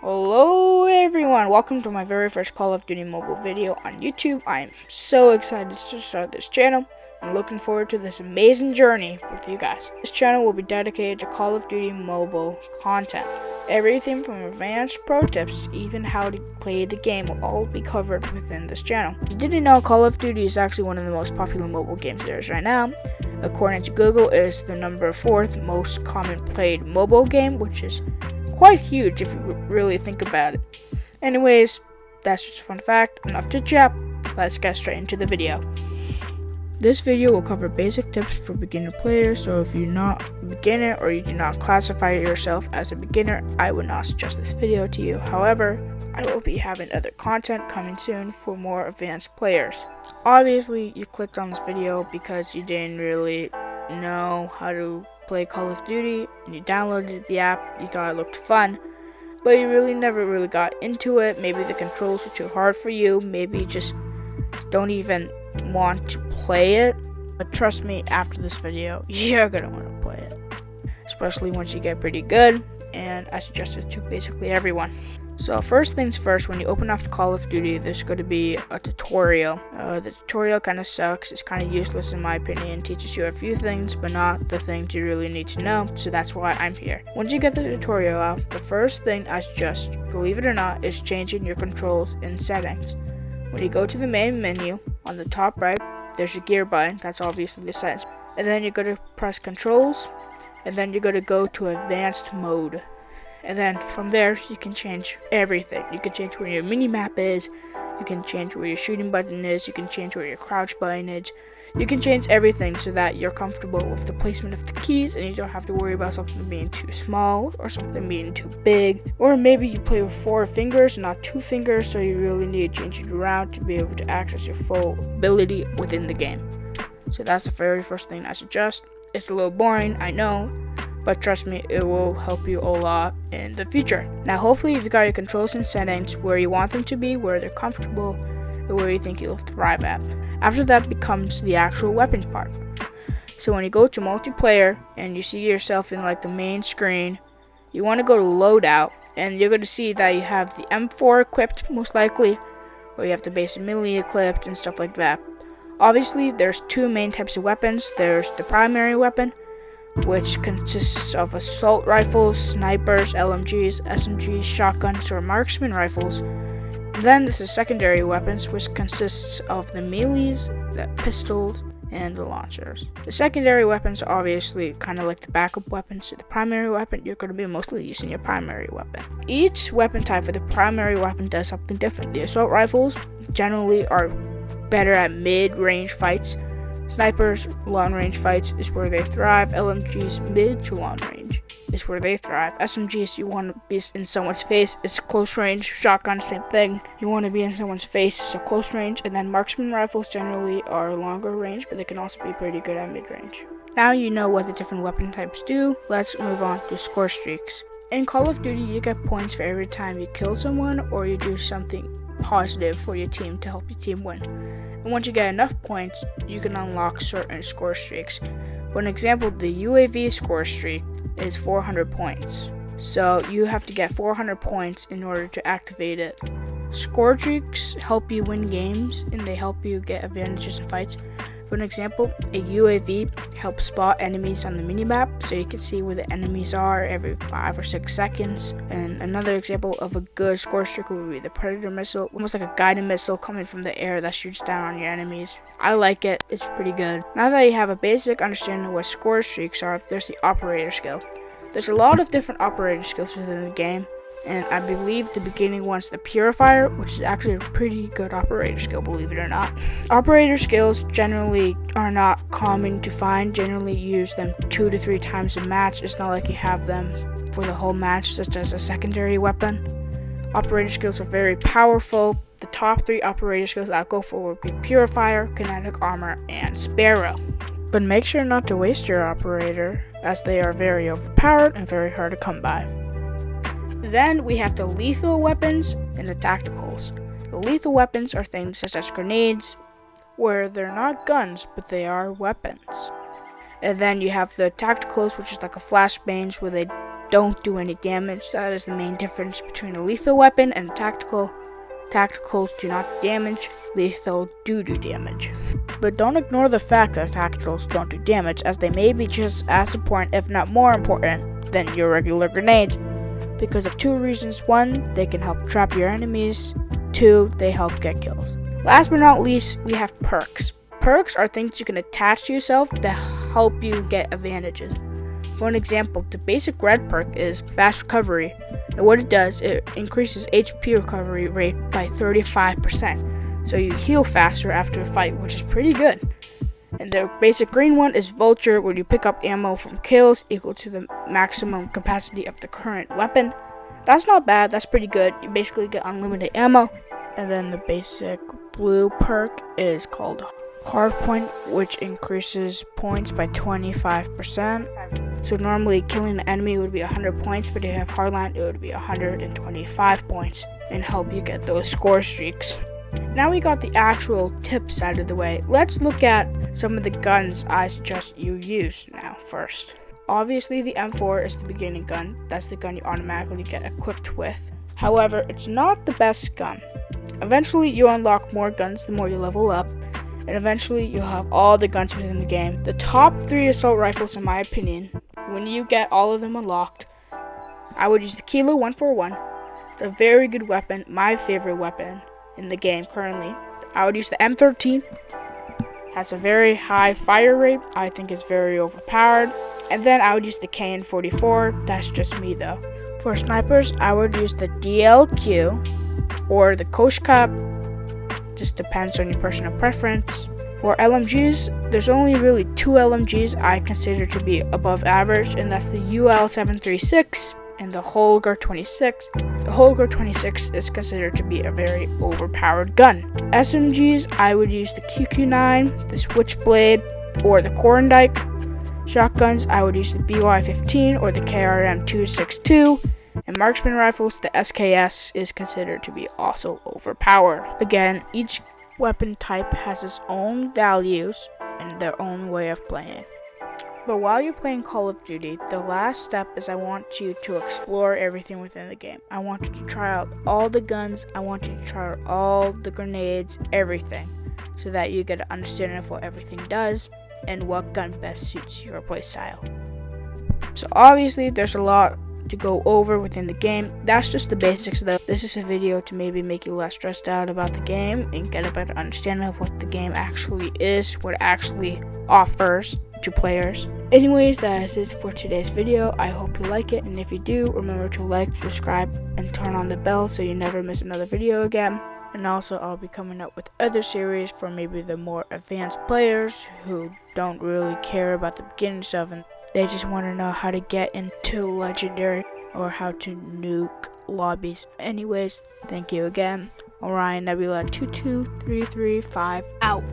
Hello everyone, welcome to my very first Call of Duty mobile video on YouTube. I am so excited to start this channel and looking forward to this amazing journey with you guys. This channel will be dedicated to Call of Duty mobile content. Everything from advanced pro tips to even how to play the game will all be covered within this channel. You didn't know Call of Duty is actually one of the most popular mobile games there is right now. According to Google, it is the number 4th most common played mobile game, which is quite huge if you really think about it. Anyways, that's just a fun fact. Enough to chat. Let's get straight into the video. This video will cover basic tips for beginner players, so if you're not a beginner or you do not classify yourself as a beginner, I would not suggest this video to you. However, I will be having other content coming soon for more advanced players. Obviously, you clicked on this video because you didn't really know how to play Call of Duty and you downloaded the app, you thought it looked fun, but you really never really got into it. Maybe the controls were too hard for you, maybe you just don't even want to play it. But trust me, after this video, you're gonna want to play it, especially once you get pretty good, and I suggest it to basically everyone. So first things first, when you open up Call of Duty, there's going to be a tutorial. The tutorial kind of sucks. It's kind of useless in my opinion. It teaches you a few things, but not the things you really need to know. So that's why I'm here. Once you get the tutorial out, the first thing I suggest, believe it or not, is changing your controls in settings. When you go to the main menu, on the top right, there's a gear button. That's obviously the settings. And then you're going to press controls, and then you're going to go to advanced mode. And then from there, you can change everything. You can change where your mini-map is, you can change where your shooting button is, you can change where your crouch button is. You can change everything so that you're comfortable with the placement of the keys and you don't have to worry about something being too small or something being too big. Or maybe you play with 4 fingers, not 2 fingers, so you really need to change it around to be able to access your full ability within the game. So that's the very first thing I suggest. It's a little boring, I know, but trust me, it will help you a lot in the future. Now, hopefully, you've got your controls and settings where you want them to be, where they're comfortable, and where you think you'll thrive at. After that becomes the actual weapons part. So when you go to multiplayer and you see yourself in like the main screen, you want to go to loadout, and you're going to see that you have the M4 equipped, most likely, or you have the basic melee equipped and stuff like that. Obviously, there's 2 main types of weapons. There's the primary weapon, which consists of assault rifles, snipers, LMGs, SMGs, shotguns, or marksman rifles. Then there's the secondary weapons, which consists of the melees, the pistols, and the launchers. The secondary weapons are obviously kind of like the backup weapons to the primary weapon. You're going to be mostly using your primary weapon. Each weapon type for the primary weapon does something different. The assault rifles generally are better at mid-range fights. Snipers, long-range fights is where they thrive. LMGs, mid to long-range is where they thrive. SMGs, you want to be in someone's face, it's close-range. Shotgun, same thing. You want to be in someone's face, so close-range. And then marksman rifles generally are longer range, but they can also be pretty good at mid-range. Now you know what the different weapon types do. Let's move on to score streaks. In Call of Duty, you get points for every time you kill someone or you do something positive for your team to help your team win. And once you get enough points, you can unlock certain score streaks. For an example, the UAV score streak is 400 points. So you have to get 400 points in order to activate it. Score streaks help you win games and they help you get advantages in fights. For an example, a UAV helps spot enemies on the minimap, so you can see where the enemies are every 5 or 6 seconds. And another example of a good score streak would be the Predator missile, almost like a guided missile coming from the air that shoots down on your enemies. I like it, it's pretty good. Now that you have a basic understanding of what score streaks are, there's the operator skill. There's a lot of different operator skills within the game, and I believe the beginning one's the Purifier, which is actually a pretty good operator skill, believe it or not. Operator skills generally are not common to find. Generally use them 2 to 3 times a match. It's not like you have them for the whole match, such as a secondary weapon. Operator skills are very powerful. The top 3 operator skills I'll go for would be Purifier, Kinetic Armor, and Sparrow. But make sure not to waste your operator, as they are very overpowered and very hard to come by. Then we have the lethal weapons and the tacticals. The lethal weapons are things such as grenades, where they're not guns, but they are weapons. And then you have the tacticals, which is like a flashbangs where they don't do any damage. That is the main difference between a lethal weapon and a tactical. Tacticals do not damage, lethal do damage. But don't ignore the fact that tacticals don't do damage, as they may be just as important, if not more important, than your regular grenades. Because of two reasons. One, they can help trap your enemies. Two, they help get kills. Last but not least, we have perks. Perks are things you can attach to yourself to help you get advantages. For an example, the basic red perk is fast recovery. And what it does, it increases HP recovery rate by 35%. So you heal faster after a fight, which is pretty good. And the basic green one is Vulture, where you pick up ammo from kills equal to the maximum capacity of the current weapon. That's not bad, that's pretty good. You basically get unlimited ammo. And then the basic blue perk is called Hardpoint, which increases points by 25%. So normally killing an enemy would be 100 points, but if you have Hardline, it would be 125 points and help you get those score streaks. Now we got the actual tips out of the way. Let's look at some of the guns I suggest you use now first. Obviously the M4 is the beginning gun. That's the gun you automatically get equipped with. However, it's not the best gun. Eventually you unlock more guns the more you level up, and eventually you'll have all the guns within the game. The top 3 assault rifles, in my opinion, when you get all of them unlocked, I would use the Kilo 141. It's a very good weapon, my favorite weapon in the game currently. I would use the M13. Has a very high fire rate. I think it's very overpowered. And then I would use the KN44. That's just me though. For snipers, I would use the DLQ or the Koshka. Just depends on your personal preference. For LMGs, there's only really 2 LMGs I consider to be above average, and that's the UL736 and the Holger 26. The Holger 26 is considered to be a very overpowered gun. SMGs, I would use the QQ9, the Switchblade, or the Korendike. Shotguns, I would use the BY-15 or the KRM-262. And marksman rifles, the SKS is considered to be also overpowered. Again, each weapon type has its own values and their own way of playing. But while you're playing Call of Duty, the last step is I want you to explore everything within the game. I want you to try out all the guns, I want you to try out all the grenades, everything, so that you get an understanding of what everything does and what gun best suits your playstyle. So obviously there's a lot to go over within the game. That's just the basics though. This is a video to maybe make you less stressed out about the game and get a better understanding of what the game actually is, what it actually offers to players. Anyways, that is it for today's video. I hope you like it, and if you do, remember to like, subscribe, and turn on the bell so you never miss another video again. And also, I'll be coming up with other series for maybe the more advanced players who don't really care about the beginning stuff and they just want to know how to get into Legendary or how to nuke lobbies. Anyways, thank you again. Orion Nebula 22335 out.